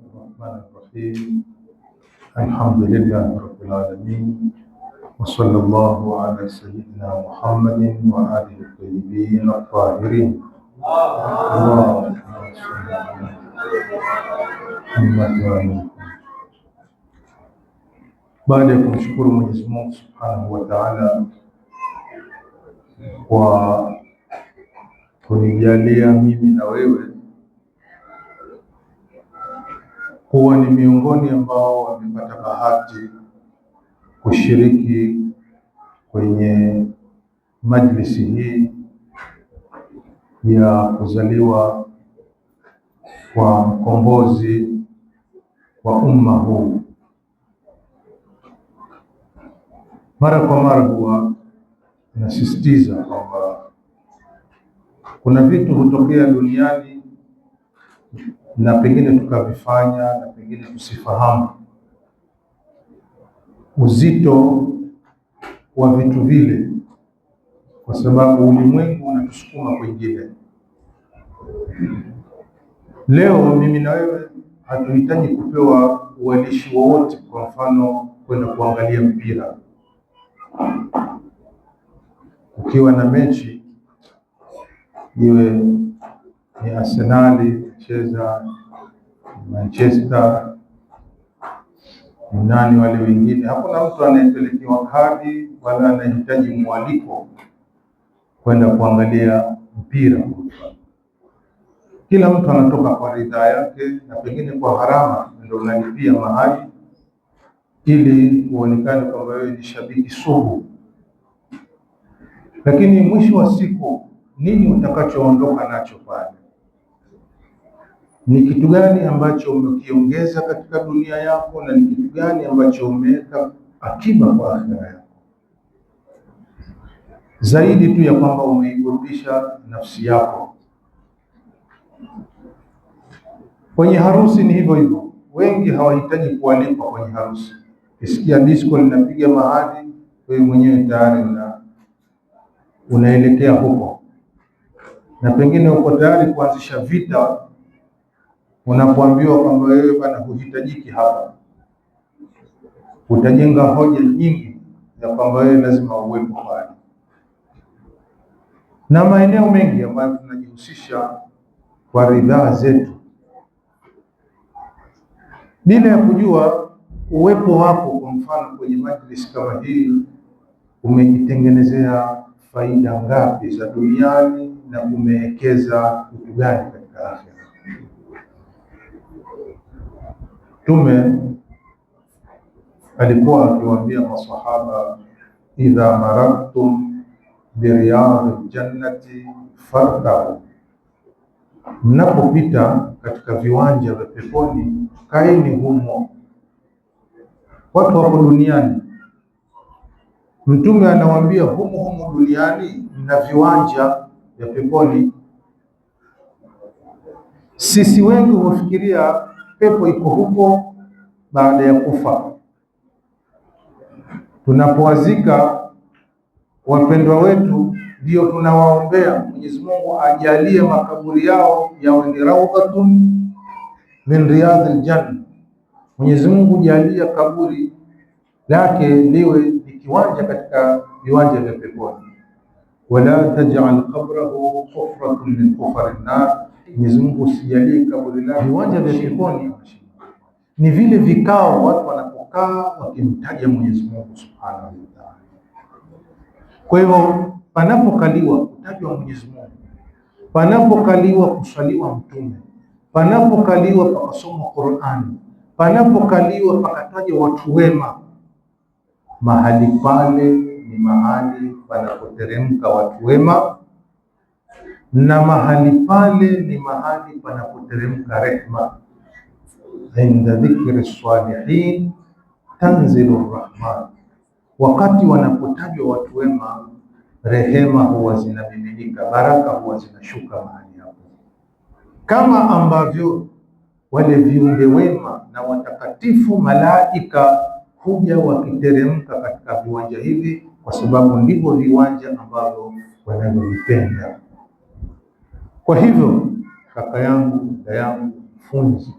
الرحمن الرحيم الحمد لله رب العالمين وصلى الله على سيدنا محمد وآله الطيبين الطاهرين. اللهم صل على محمد وآله. Baada ya kumshukuru Mwenyezi Mungu Subhanahu wa Ta'ala kwa kunijalia mimi na wewe kuwa ni miongoni ambao wamepata bahati kushiriki kwenye majlisi hii ya kuzaliwa kwa mkombozi wa umma huu. Mara kwa mara huwa nasisitiza kwamba kuna vitu hutokea duniani na pengine tukavifanya na pengine tusifahamu uzito wa vitu vile, kwa sababu ulimwengu unatusukuma kwingine. Leo mimi na wewe hatuhitaji kupewa uandishi wowote, kwa mfano kwenda kuangalia mpira. Ukiwa na mechi, iwe ni Arsenali cheza Manchester, ni nani wale wengine, hakuna mtu anayepelekewa kadi wala anahitaji mwaliko kwenda kuangalia mpira. Kila mtu anatoka kwa ridhaa yake, na pengine kwa harama ndio unalipia mahali ili uonekane kwamba wewe ni shabiki sugu. Lakini mwisho wa siku, nini utakachoondoka nacho pale? Ni kitu gani ambacho umekiongeza katika dunia yako, na ni kitu gani ambacho umeweka akiba kwa akhera yako, zaidi tu ya kwamba umeiburudisha nafsi yako. Kwenye harusi ni hivyo hivyo, wengi hawahitaji kualikwa kwenye harusi. Ukisikia disco linapiga mahali, wewe mwenyewe tayari unaelekea huko, na pengine uko tayari kuanzisha vita unapoambiwa kwamba wewe bana huhitajiki hapa. Utajenga hoja nyingi ya kwamba wewe lazima uwepo pale, na maeneo mengi ambayo tunajihusisha kwa ridhaa zetu bila ya kujua uwepo wako. Kwa mfano kwenye majlis kama hii, umejitengenezea faida ngapi za duniani na umewekeza kitu gani katika akhera? Mtume alikuwa akiwaambia masahaba, idha marartum biriyadil jannati fartau, mnapopita katika viwanja vya peponi kaeni humo. Watu wapo duniani, Mtume anawaambia humo duniani mna viwanja vya peponi. Sisi wengi hufikiria pepo iko huko baada ya kufa. Tunapowazika wapendwa wetu, ndio tunawaombea Mwenyezi Mungu ajalie makaburi yao yawe ni rawdatun min riyadil janna. Mwenyezi Mungu jalia kaburi lake liwe ni kiwanja katika viwanja vya peponi. Wala taj'al qabrahu hufratun min hufarin nar. Mwenyezi Mungu usijalie kaburi lake. Viwanja vya peponi ni vile vikao watu wanapokaa wakimtaja Mwenyezi Mungu Subhanahu wa Ta'ala. Kwa hivyo panapokaliwa kutajwa Mwenyezi Mungu, panapokaliwa kusaliwa Mtume, panapokaliwa pakasoma Qur'ani, panapokaliwa pakatajwa watu wema, mahali pale ni mahali panapoteremka watu wema, na mahali pale ni mahali panapoteremka rehma. Inda dhikri salihin tanzilu rahman, wakati wanapotajwa watu wema, rehema huwa zinamiminika, baraka huwa zinashuka mahali hapo, kama ambavyo wale viumbe wema na watakatifu malaika huja wakiteremka katika viwanja hivi, kwa sababu ndivyo viwanja ambavyo wanavyovipenda. Kwa hivyo kaka yangu, dada yangu, funzi,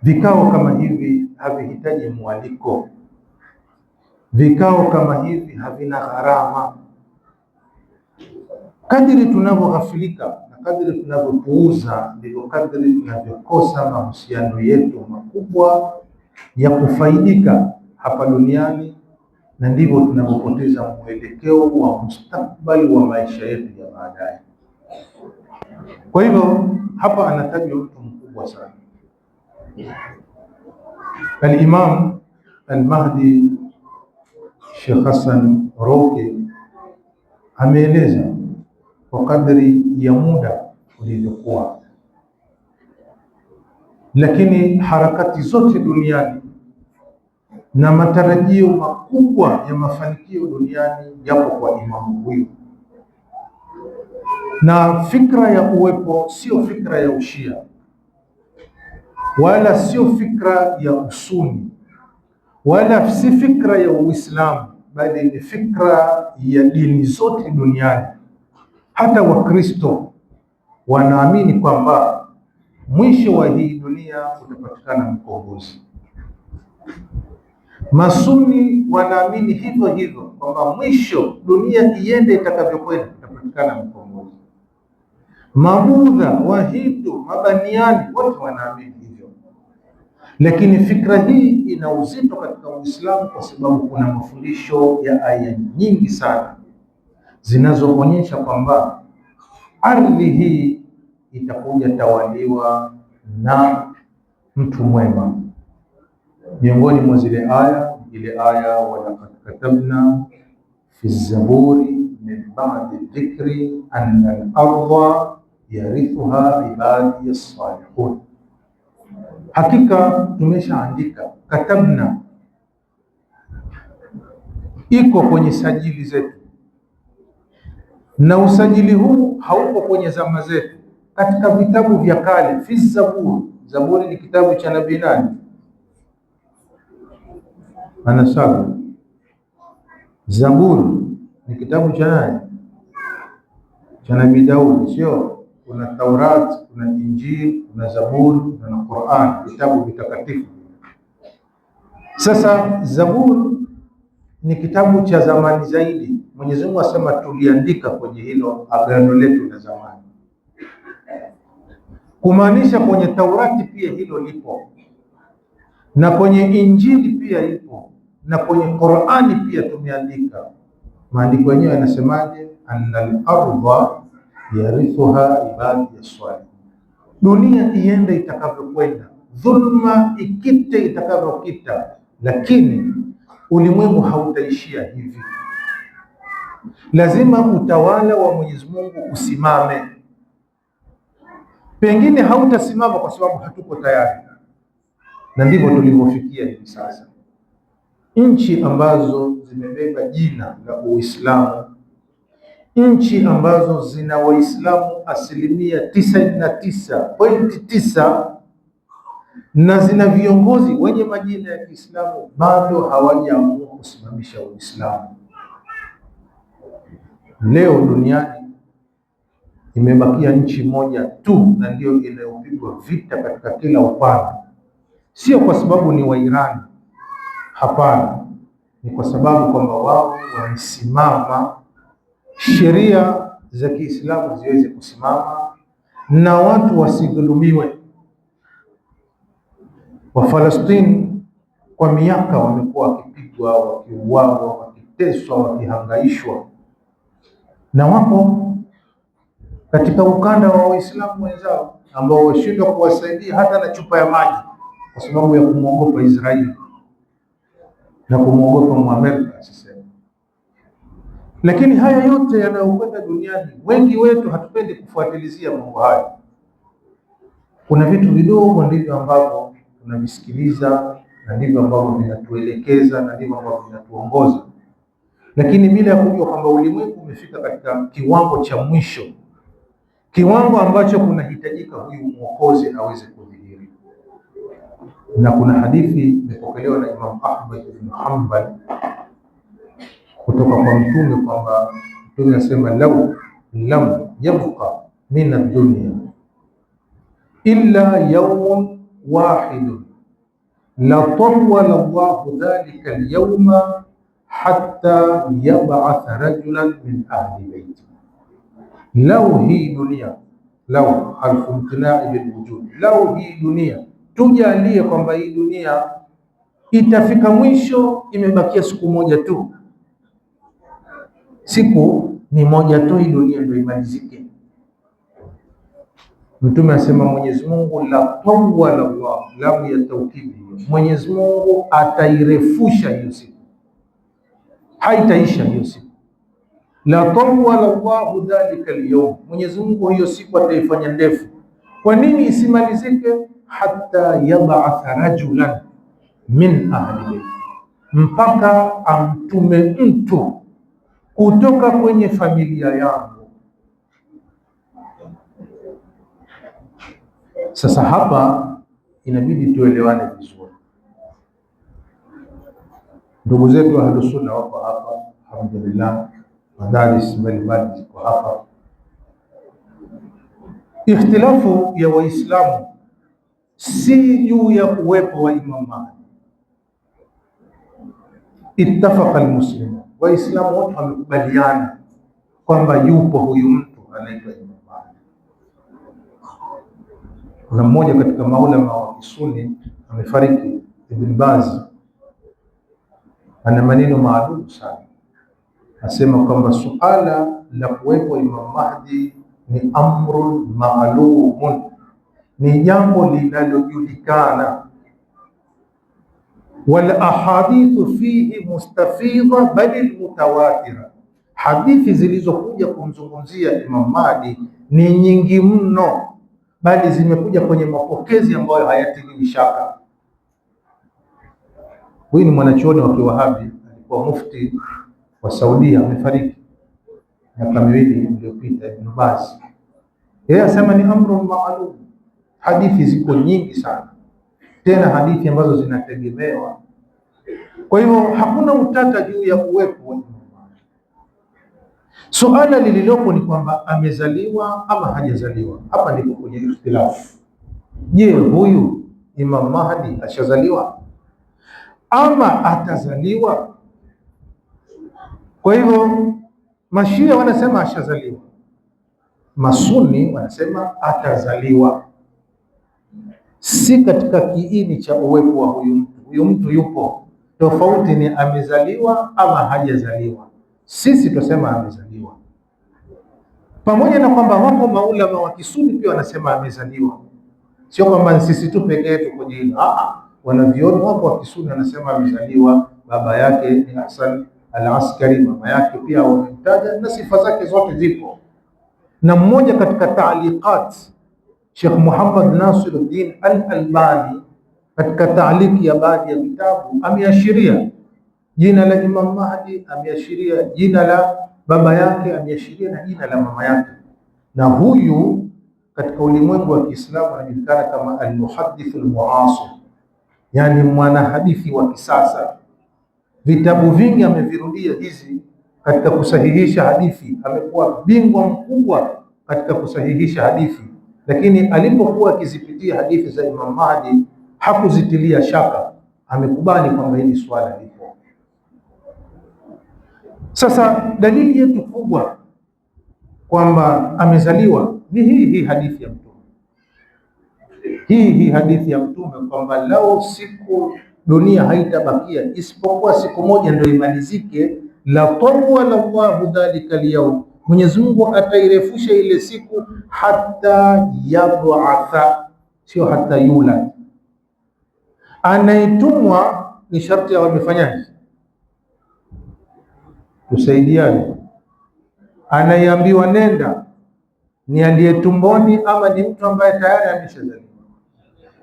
Vikao kama hivi havihitaji mwaliko. Vikao kama hivi havina gharama. Kadiri tunavyoghafilika na kadiri tunavyopuuza, ndivyo kadiri tunavyokosa mahusiano yetu makubwa ya kufaidika hapa duniani, na ndivyo tunavyopoteza mwelekeo wa mustakbali wa maisha yetu ya baadaye. Kwa hivyo hapa anatajwa mtu mkubwa sana, Al-Imam Al-Mahdi Sheikh Hassan Roque ameeleza kwa kadri ya muda ulivyokuwa, lakini harakati zote duniani na matarajio makubwa ya mafanikio duniani yapo kwa imamu huyu, na fikra ya uwepo sio fikra ya ushia wala sio fikra ya usuni wala si fikra ya Uislamu, bali ni fikra ya dini zote duniani. Hata Wakristo wanaamini kwamba mwisho wa hii dunia utapatikana mkombozi. Masuni wanaamini hivyo hivyo kwamba mwisho dunia iende itakavyokwenda utapatikana mkombozi. Mabudha, Wahindu, Mabaniani wote wanaamini hivyo, lakini fikra hii ina uzito katika Uislamu kwa sababu kuna mafundisho ya aya nyingi sana zinazoonyesha kwamba ardhi hii itakuja tawaliwa na mtu mwema. Miongoni mwa zile aya, ile aya walaqad katabna fi zaburi min ba'di dhikri anna al-ardha yarithuha ibadi as-salihun, hakika tumeshaandika. Katabna iko kwenye sajili zetu, na usajili huu hauko kwenye zama zetu, katika vitabu vya kale. Fi zaburi, zaburi ni kitabu cha nabii nani? Anasaga. Zaburi ni kitabu cha nani? Cha nabii Daudi, sio? Kuna Taurat, kuna Injili, kuna Zaburi, kuna Qur'an, vitabu vitakatifu. Sasa Zaburi ni kitabu cha zamani zaidi. Mwenyezi Mungu asema tuliandika kwenye hilo agano letu la zamani, kumaanisha kwenye Taurati pia hilo lipo, na kwenye Injili pia lipo, na kwenye Qur'ani pia tumeandika. Maandiko yenyewe yanasemaje? Annal ardha yarithuha ibadi as-salihun. Dunia iende itakavyokwenda, dhulma ikite itakavyokita, lakini ulimwengu hautaishia hivi. Lazima utawala wa Mwenyezi Mungu usimame. Pengine hautasimama kwa sababu hatuko tayari, na ndivyo tulivyofikia hivi sasa. Nchi ambazo zimebeba jina la Uislamu, nchi ambazo zina Waislamu 99.9 na zina viongozi wenye majina ya Kiislamu, bado hawajaamua kusimamisha Uislamu. Leo duniani imebakia nchi moja tu, na ndio inayopigwa vita katika kila upande. Sio kwa sababu ni Wairani, hapana, ni kwa sababu kwamba wao wamesimama, sheria za Kiislamu ziweze kusimama na watu wasidhulumiwe. Wafalastini kwa miaka wamekuwa wakipigwa, wakiuawa, wakiteswa, wakihangaishwa, na wapo katika ukanda wa Waislamu wenzao ambao washindwa kuwasaidia hata na chupa ya maji kwa sababu ya kumwogopa Israeli na kumwogopa Muamerika sasa. Lakini haya yote yanayokwenda duniani, wengi wetu hatupendi kufuatilizia mambo haya. Kuna vitu vidogo ndivyo ambavyo tunavisikiliza, na ndivyo ambavyo vinatuelekeza, na ndivyo ambavyo vinatuongoza, lakini bila ya kujua kwamba ulimwengu umefika katika kiwango cha mwisho, kiwango ambacho kunahitajika huyu mwokozi aweze kudhihiri. Na kuna hadithi imepokelewa na Imam Ahmad ibn Hanbal kutoka kwa Mtume kwamba Mtume anasema, lau lam yabqa min ad-dunya illa yawmun wahidun la tawwala Allahu dhalika al-yawma hatta yab'atha rajulan min ahli baiti. Lau hii dunia, lau harfu imtinai bil wujud, lau hii dunia tujalie kwamba hii dunia itafika mwisho, imebakia siku moja tu, siku ni moja tu, hii dunia ndio imalizike. Mtume asema Mwenyezi Mungu la tawwala Allah, lamu ya taukidi, Mwenyezi Mungu atairefusha hiyo siku, haitaisha hiyo siku. La tawwala Allahu dhalika al-yawm, Mwenyezi Mungu hiyo siku ataifanya ndefu. Kwa nini isimalizike? Hatta yab'atha rajulan min ahli bayt, mpaka amtume mtu kutoka kwenye familia yangu. Sasa hapa inabidi tuelewane vizuri. Ndugu zetu wa Ahlus Sunna wako hapa, alhamdulillah, madaris mbalimbali ziko hapa. Ikhtilafu ya Waislamu si juu ya uwepo wa Imam Mahdi. Ittafaqa almuslimun, Waislamu wote wamekubaliana kwamba yupo huyu mtu anaitwa Imam Mahdi. Kuna mmoja katika maulama wa Kisuni amefariki, Ibn Baz, ana maneno maalum sana. Asema kwamba suala la kuwepo Imam Mahdi ni amrun maalumun, ni jambo linalojulikana. Wal ahadithu fihi mustafidha bali mutawatira, hadithi zilizokuja kumzungumzia Imam Mahdi ni nyingi mno, bali zimekuja kwenye mapokezi ambayo hayatiliwi shaka. Huyu ni mwanachuoni wa Kiwahabi, alikuwa mufti wa Saudia, amefariki miaka 2 iliyopita, Ibn Baz. Yeye asema ni amrun maalum. Hadithi ziko nyingi sana, tena hadithi ambazo zinategemewa. Kwa hivyo hakuna utata juu ya uwepo wa Imam Mahdi. Suala lililopo ni kwamba amezaliwa ama hajazaliwa. Hapa ndipo kwenye ikhtilafu. Je, huyu Imam Mahdi ashazaliwa ama atazaliwa? Kwa hivyo Mashia wanasema ashazaliwa, Masuni wanasema atazaliwa. Si katika kiini cha uwepo wa huyu mtu. Huyu mtu yupo, tofauti ni amezaliwa ama hajazaliwa. Sisi tunasema amezaliwa, pamoja na kwamba wako maulama wa Kisuni pia wanasema amezaliwa. Sio kwamba sisi tu pekee yetu kwenye hilo. Wanavyoni wako wa Kisuni wanasema amezaliwa. Baba yake ni Hasan al-Askari, mama yake pia wamemtaja na sifa zake zote zipo. Na mmoja katika taaliqat, Sheikh Muhammad Nasiruddin al-Albani, katika taaliki ya baadhi ya vitabu, ameashiria jina la Imam Mahdi, ameashiria jina la baba yake, ameashiria na jina la mama yake. Na huyu katika ulimwengu wa Kiislamu anajulikana kama al-muhaddith al-muasir, yani mwanahadithi wa kisasa. Vitabu vingi amevirudia hizi katika kusahihisha hadithi. Amekuwa bingwa mkubwa katika kusahihisha hadithi, lakini alipokuwa akizipitia hadithi za Imam Mahdi hakuzitilia shaka, amekubali kwamba hili swala lipo. Sasa dalili yetu kubwa kwamba amezaliwa ni hii hadithi ya Mtume, hii hadithi ya Mtume kwamba lao siku dunia haitabakia isipokuwa siku moja ndio imalizike, la tawwala Allahu dhalika al-yawm, Mwenyezi Mungu atairefusha ile siku, hata yab'atha, sio hata yulad. Anayetumwa ni sharti ya wamefanyaje? Tusaidiane. Anayeambiwa nenda ni aliyetumboni ama ni mtu ambaye tayari ameshazaliwa?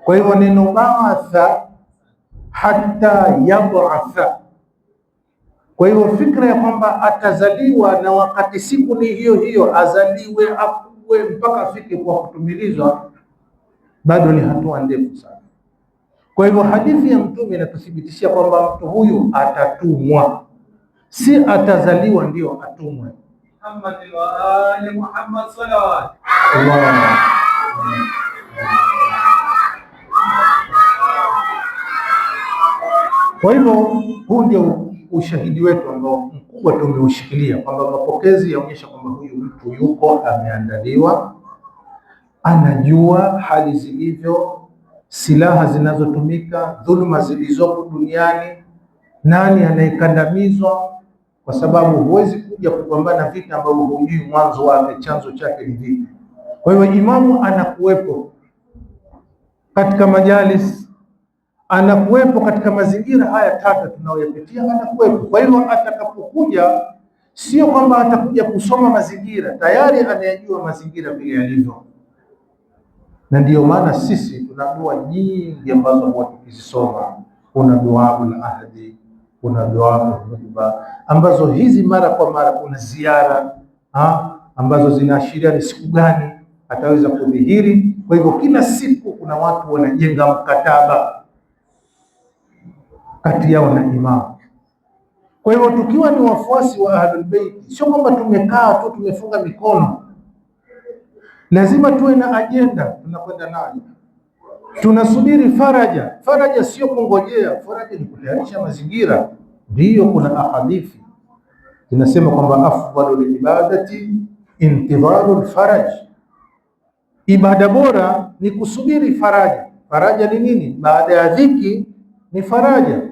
Kwa hivyo neno ba'atha, hata yab'atha. Kwa hivyo fikra ya kwamba atazaliwa na wakati siku ni hiyo hiyo azaliwe akue mpaka afike kwa kutumilizwa, bado ni hatua ndefu sana. Kwa hivyo hadithi ya Mtume inatuthibitishia kwamba mtu huyu atatumwa, si atazaliwa ndio atumwe. Muhammad wa ali Muhammad salawat. Kwa hivyo huu ndio ushahidi wetu ambao mkubwa tumeushikilia, kwamba mapokezi yaonyesha kwamba huyu mtu yuko ameandaliwa, anajua hali zilivyo, silaha zinazotumika, dhuluma zilizopo duniani, nani anayekandamizwa, kwa sababu huwezi kuja kupambana vita ambavyo hujui mwanzo wake, chanzo chake ni vipi. Kwa hiyo imamu anakuwepo katika majalis, anakuwepo katika mazingira haya tata tunayoyapitia, anakuwepo. Kwa hivyo atakapokuja, sio kwamba atakuja kusoma mazingira, tayari anayajua mazingira vile yalivyo. Na ndiyo maana sisi tuna dua nyingi ambazo huwa tukizisoma. Kuna duaul ahdi, kuna duaul hudba, ambazo hizi mara kwa mara, kuna ziara ambazo zinaashiria ni siku gani ataweza kudhihiri. Kwa hivyo kila siku kuna watu wanajenga mkataba kati yao na imamu. Kwa hivyo tukiwa ni wafuasi wa Ahlul Bait, sio kwamba tumekaa tu tumefunga mikono, lazima tuwe na ajenda tunakwenda nayo. Tunasubiri faraja. Faraja sio kungojea, faraja ni kutayarisha mazingira. Ndiyo, kuna ahadithi zinasema kwamba afdalul ibadati intidharul faraj, ibada bora ni kusubiri faraja. Faraja ni nini? Baada ya dhiki ni faraja.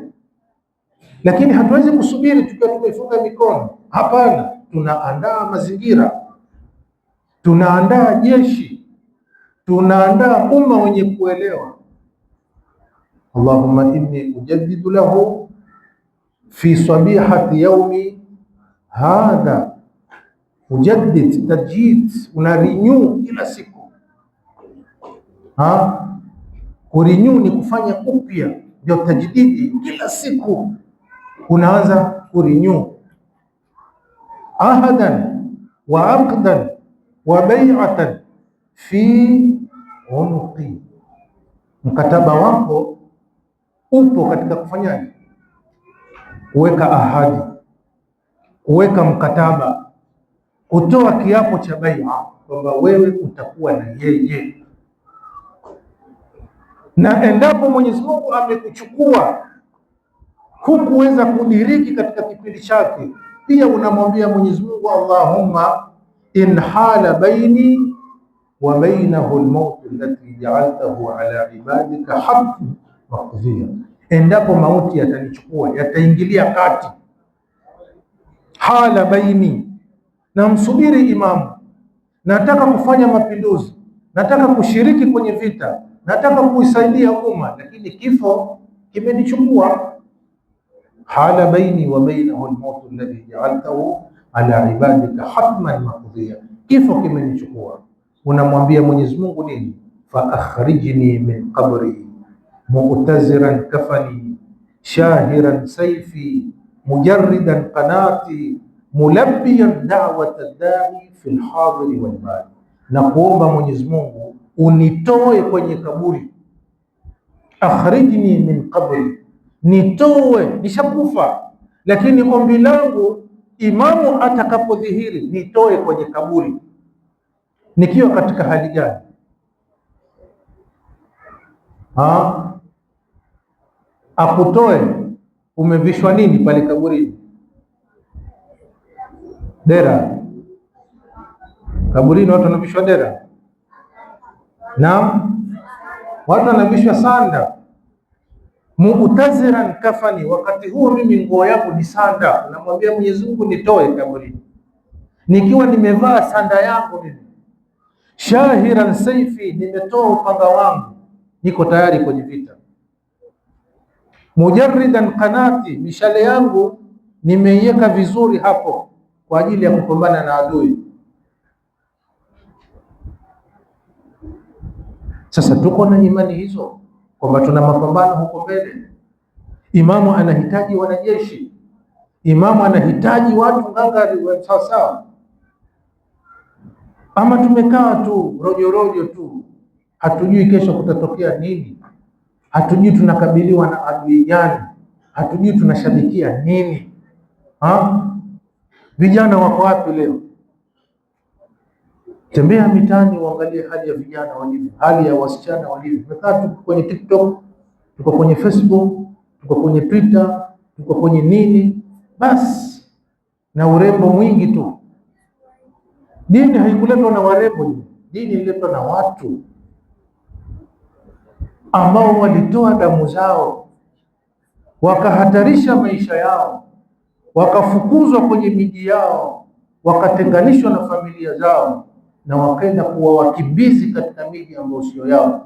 Lakini hatuwezi kusubiri tukiwa tumefunga mikono. Hapana, tunaandaa mazingira, tunaandaa jeshi, tunaandaa umma wenye kuelewa. Allahumma inni ujaddidu lahu fi sabihati yaumi hadha. Ujaddid, tajdid, una renew kila siku. Kurenew ni kufanya upya, ndio tajdidi. Kila siku unaanza kurenew. Ahadan wa aqdan wa bai'atan fi unuqi, mkataba wako upo katika kufanyaje? Kuweka ahadi, kuweka mkataba, kutoa kiapo cha bai'a kwamba wewe utakuwa na yeye, na endapo Mwenyezi Mungu amekuchukua hukuweza kudiriki katika kipindi chake, pia unamwambia Mwenyezi Mungu, Allahumma in hala baini wa bainahu almaut allati ja'altahu ala ibadika haqqan maqdiya, endapo mauti yatanichukua, yataingilia kati, hala baini, na msubiri imamu, nataka kufanya mapinduzi, nataka kushiriki kwenye vita, nataka kuisaidia umma, lakini kifo kimenichukua. Hala baini wa bainahu almaut alladhi ja'altahu ala ibadika hatman maqdiya, kifo kimenichukua. Unamwambia Mwenyezi Mungu nini? Fa akhrijni min qabri mu'taziran kafani shahiran sayfi mujarridan qanati mulabbiyan da'wat ad-da'i fi al-hadir wal badi, na kuomba Mwenyezi Mungu unitoe kwenye kaburi. Akhrijni min qabri, nitoe, nishakufa, lakini ombi langu imamu atakapodhihiri nitoe kwenye kaburi. Nikiwa katika hali gani? Akutoe umevishwa nini pale kaburini? Dera. Kaburini watu wanavishwa dera? Naam, watu wanavishwa sanda. Mu'taziran kafani, wakati huo mimi nguo yangu ni sanda. Namwambia Mwenyezi Mungu nitoe kaburini nikiwa nimevaa sanda yangu mimi. Shahiran saifi, nimetoa upanga wangu, niko tayari kwenye vita. Mujarridan qanati, mishale yangu nimeiweka vizuri hapo kwa ajili ya kupambana na adui. Sasa tuko na imani hizo kwamba tuna mapambano huko mbele. Imamu anahitaji wanajeshi, imamu anahitaji watu ngangari wa sawasawa. Ama tumekaa tu rojorojo tu, hatujui kesho kutatokea nini, hatujui tunakabiliwa na adui gani, hatujui tunashabikia nini. Vijana wako wapi leo? Tembea mitaani uangalie hali ya vijana walivyo, hali ya wasichana walivyo. Tumekaa tu kwenye TikTok, tuko kwenye Facebook, tuko kwenye Twitter, tuko kwenye nini, basi na urembo mwingi tu. Dini haikuletwa na warembo, dini ililetwa na watu ambao walitoa damu zao, wakahatarisha maisha yao, wakafukuzwa kwenye miji yao, wakatenganishwa na familia zao, na wakaenda kuwa wakimbizi katika miji ambayo sio yao.